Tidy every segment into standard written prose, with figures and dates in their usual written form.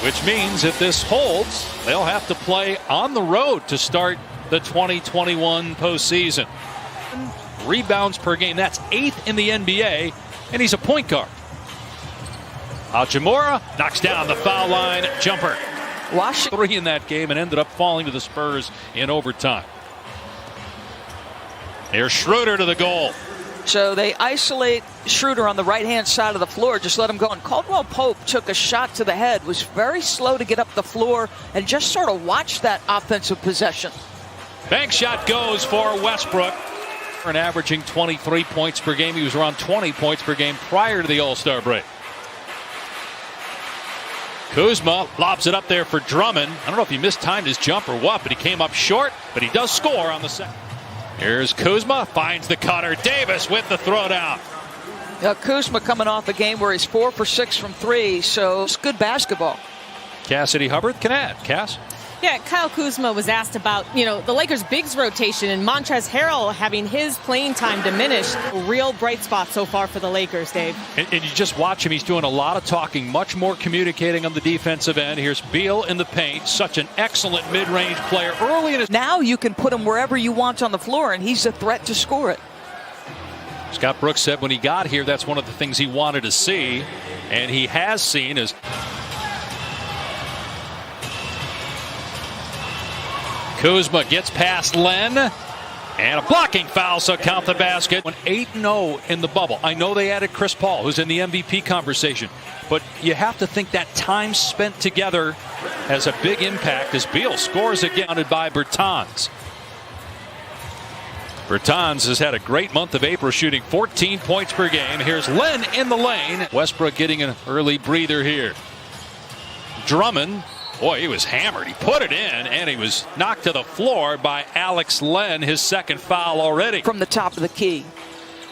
which means if this holds, they'll have to play on the road to start the 2021 postseason. Rebounds per game, that's 8th in the NBA, and he's a point guard. Hachimura knocks down the foul line jumper. Washington 3 in that game and ended up falling to the Spurs in overtime. Here's Schroeder to the goal. So they isolate Schroeder on the right-hand side of the floor, just let him go. And Caldwell Pope took a shot to the head, was very slow to get up the floor, and just sort of watched that offensive possession. Bank shot goes for Westbrook. And averaging 23 points per game. He was around 20 points per game prior to the All-Star break. Kuzma lobs it up there for Drummond. I don't know if he mistimed his jump or what, but he came up short, but he does score on the second. Here's Kuzma, finds the cutter. Davis with the throwdown. Kuzma coming off a game where he's 4 for 6 from 3, so it's good basketball. Cassidy Hubbard can add. Cass? Yeah, Kyle Kuzma was asked about, the Lakers' bigs rotation and Montrezl Harrell having his playing time diminished. A real bright spot so far for the Lakers, Dave. And you just watch him. He's doing a lot of talking, much more communicating on the defensive end. Here's Beal in the paint. Such an excellent mid-range player early in his... Now you can put him wherever you want on the floor, and he's a threat to score it. Scott Brooks said when he got here, that's one of the things he wanted to see, and he has seen is... Kuzma gets past Len, and a blocking foul, so count the basket. 8-0 in the bubble. I know they added Chris Paul, who's in the MVP conversation, but you have to think that time spent together has a big impact as Beal scores again by Bertans. Bertans has had a great month of April, shooting 14 points per game. Here's Len in the lane. Westbrook getting an early breather here. Drummond. Boy, he was hammered. He put it in, and he was knocked to the floor by Alex Len, his second foul already. From the top of the key.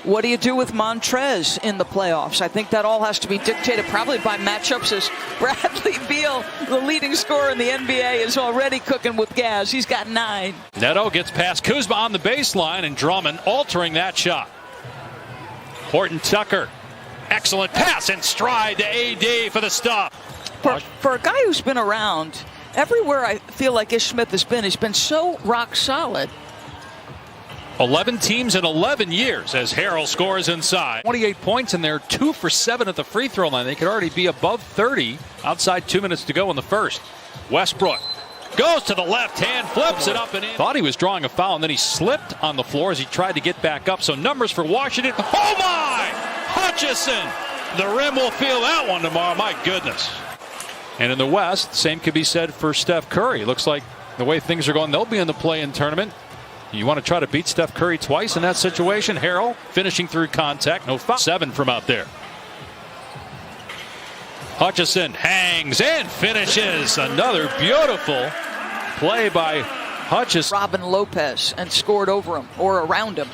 What do you do with Montrez in the playoffs? I think that all has to be dictated probably by matchups, as Bradley Beal, the leading scorer in the NBA, is already cooking with gas. He's got 9. Neto gets past Kuzma on the baseline, and Drummond altering that shot. Horton Tucker. Excellent pass in stride to AD for the stop. For a guy who's been around, everywhere I feel like Ish Smith has been, he's been so rock solid. 11 teams in 11 years as Harrell scores inside. 28 points, and they're 2 for 7 at the free throw line. They could already be above 30 outside 2 minutes to go in the first. Westbrook goes to the left hand, flips it up and in. Thought he was drawing a foul, and then he slipped on the floor as he tried to get back up. So numbers for Washington. Oh my! Hutchison! The rim will feel that one tomorrow. My goodness. And in the West, the same could be said for Steph Curry. Looks like the way things are going, they'll be in the play-in tournament. You want to try to beat Steph Curry twice in that situation. Harrell finishing through contact. No foul. 7 from out there. Hutchison hangs and finishes. Another beautiful play by Hutchison. Robin Lopez, and scored over him or around him.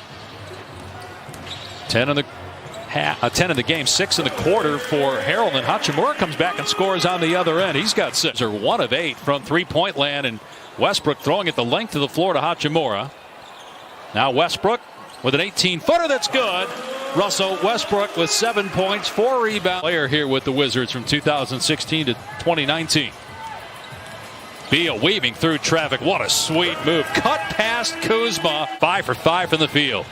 10 in the game, 6 in the quarter for Harrell, and Hachimura comes back and scores on the other end. He's got 6 or 1 of 8 from three-point land, and Westbrook throwing it the length of the floor to Hachimura. Now Westbrook with an 18-footer that's good. Russell Westbrook with 7 points, 4 rebounds. Player here with the Wizards from 2016 to 2019. Beal weaving through traffic. What a sweet move. Cut past Kuzma. 5 for 5 from the field.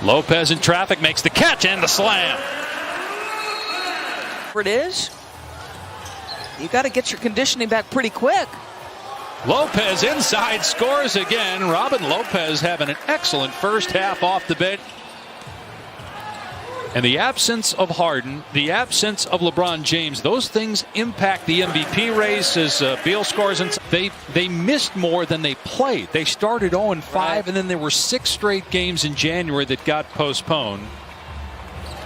Lopez in traffic makes the catch and the slam. It is. You got to get your conditioning back pretty quick. Lopez inside scores again. Robin Lopez having an excellent first half off the bench. And the absence of Harden, the absence of LeBron James, those things impact the MVP race as Beal scores. And they missed more than they played. They started 0-5, and then there were 6 straight games in January that got postponed.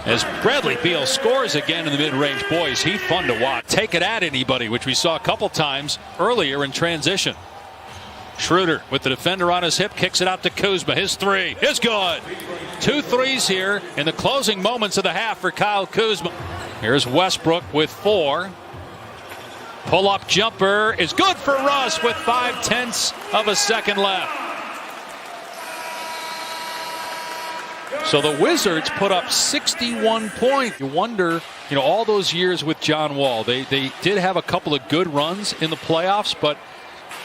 As Bradley Beal scores again in the mid-range, boy, is he fun to watch. Take it at anybody, which we saw a couple times earlier in transition. Schroeder with the defender on his hip, kicks it out to Kuzma. His 3 is good. 2 threes here in the closing moments of the half for Kyle Kuzma. Here's Westbrook with 4. Pull-up jumper is good for Russ with 0.5 of a second left. So the Wizards put up 61 points. You wonder all those years with John Wall, they did have a couple of good runs in the playoffs, but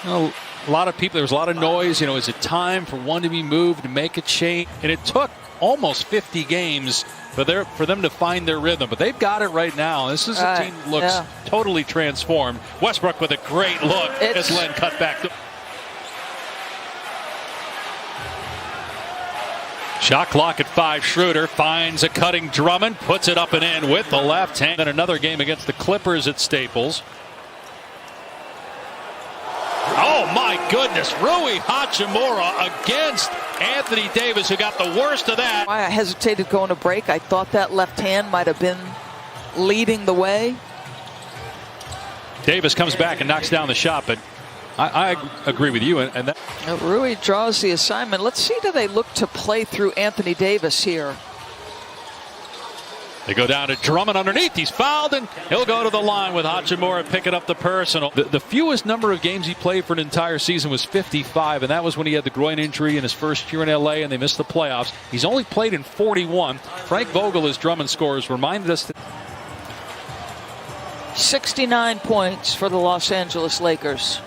a lot of people, there was a lot of noise. Is it time for one to be moved to make a change? And it took almost 50 games for them to find their rhythm, but they've got it right now. This is a team that looks totally transformed. Westbrook with a great look as Len cut back. Shot clock at 5. Schroeder finds a cutting Drummond, puts it up and in with the left hand. Then another game against the Clippers at Staples. Oh my goodness, Rui Hachimura against Anthony Davis, who got the worst of that. Why I hesitated going to break. I thought that left hand might have been leading the way. Davis comes back and knocks down the shot, but I agree with you. And that Rui draws the assignment. Let's see, do they look to play through Anthony Davis here? They go down to Drummond underneath. He's fouled, and he'll go to the line with Hachimura picking up the personal. The fewest number of games he played for an entire season was 55, and that was when he had the groin injury in his first year in L.A., and they missed the playoffs. He's only played in 41. Frank Vogel, as Drummond scores, reminded us that 69 points for the Los Angeles Lakers.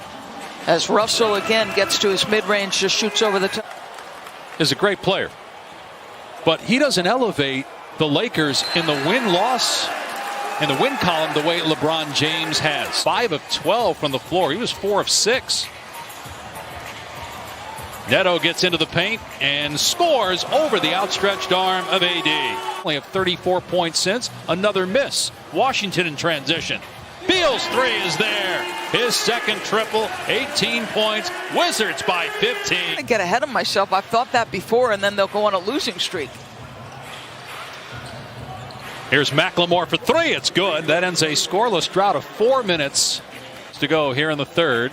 As Russell again gets to his mid-range, just shoots over the top. Is a great player, but he doesn't elevate the Lakers in the win-loss in the win column the way LeBron James has. 5 of 12 from the floor. He was 4 of 6. Neto gets into the paint and scores over the outstretched arm of AD. Only have 34 points since. Another miss. Washington in transition. Beal's 3 is there. His second triple, 18 points. Wizards by 15. I get ahead of myself. I've thought that before, and then they'll go on a losing streak. Here's McLemore for 3. It's good. That ends a scoreless drought of 4 minutes to go here in the third.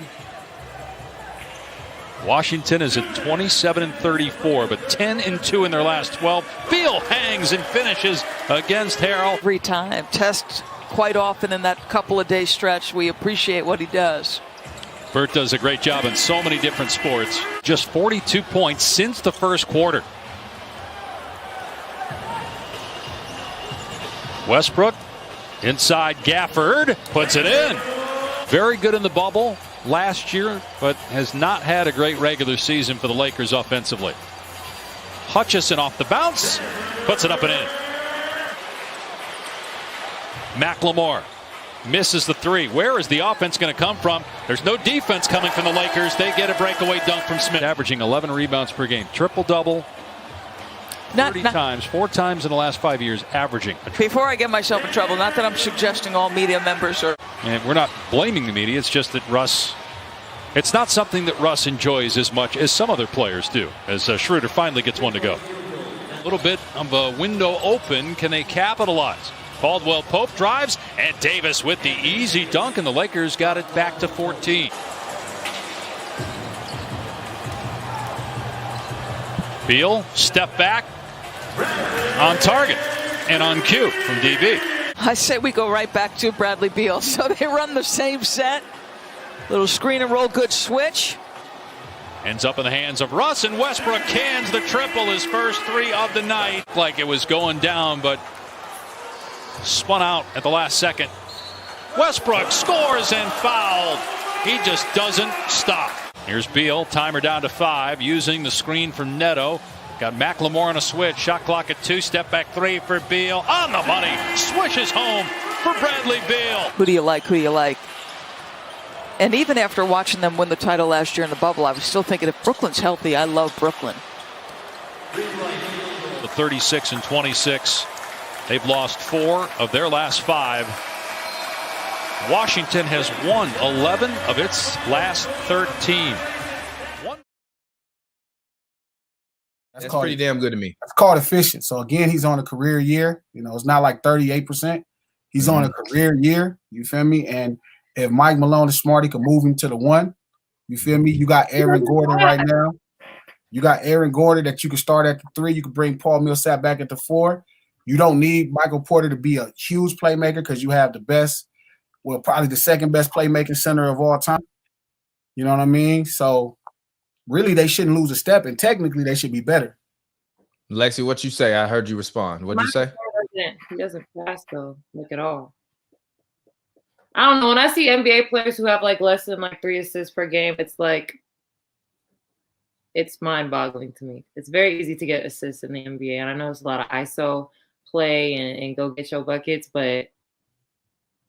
Washington is at 27-34, but 10-2 in their last 12. Beal hangs and finishes against Harrell. Every time. Test quite often in that couple of day stretch. We appreciate what he does. Bert does a great job in so many different sports. Just 42 points since the first quarter. Westbrook inside Gafford puts it in. Very good in the bubble last year, but has not had a great regular season for the Lakers offensively. Hutchison off the bounce, puts it up and in. McLemore misses the 3. Where is the offense going to come from? There's no defense coming from the Lakers. They get a breakaway dunk from Smith. Averaging 11 rebounds per game. Triple-double. 30 times, 4 times in the last 5 years, averaging. Before I get myself in trouble, not that I'm suggesting all media members are. And we're not blaming the media. It's just that Russ, it's not something that Russ enjoys as much as some other players do, as Schroeder finally gets one to go. A little bit of a window open. Can they capitalize? Caldwell Pope drives, and Davis with the easy dunk, and the Lakers got it back to 14. Beal, step back. On target and on cue from DB. I say we go right back to Bradley Beal. So they run the same set. Little screen and roll, good switch. Ends up in the hands of Russ, and Westbrook cans the triple, his first 3 of the night. Like it was going down, but spun out at the last second. Westbrook scores and fouled. He just doesn't stop. Here's Beal, timer down to 5, using the screen from Neto. Got McLemore on a switch. Shot clock at 2. Step back 3 for Beal. On the money. Swishes home for Bradley Beal. Who do you like? Who do you like? And even after watching them win the title last year in the bubble, I was still thinking if Brooklyn's healthy, I love Brooklyn. The 36-26. They've lost 4 of their last 5. Washington has won 11 of its last 13. That's pretty damn good to me. That's called efficient. So again, he's on a career year. It's not like 38%. He's on a career year. You feel me? And if Mike Malone is smart, he can move him to the 1. You feel me? You got Aaron Gordon right now. You got Aaron Gordon that you can start at the 3. You can bring Paul Millsap back at the 4. You don't need Michael Porter to be a huge playmaker because you have the best, well, probably the second best playmaking center of all time. You know what I mean? So really, they shouldn't lose a step, and technically, they should be better. Lexi, what you say? I heard you respond. What'd you say? doesn't pass though, like at all. I don't know. When I see NBA players who have like less than like 3 assists per game, it's like it's mind-boggling to me. It's very easy to get assists in the NBA, and I know it's a lot of ISO play and go get your buckets, but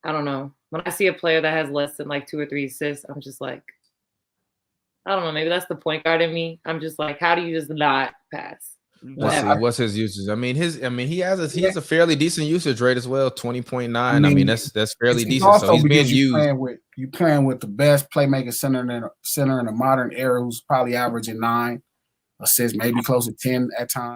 I don't know. When I see a player that has less than like 2 or 3 assists, I'm just like, I don't know. Maybe that's the point guard in me. I'm just like, how do you just not pass? Let's see, what's his usage? I mean, he has a fairly decent usage rate as well, 20.9. I mean, that's fairly decent. So he's being used. You playing with the best playmaking center in the modern era, who's probably averaging 9 assists, maybe close to 10 at times.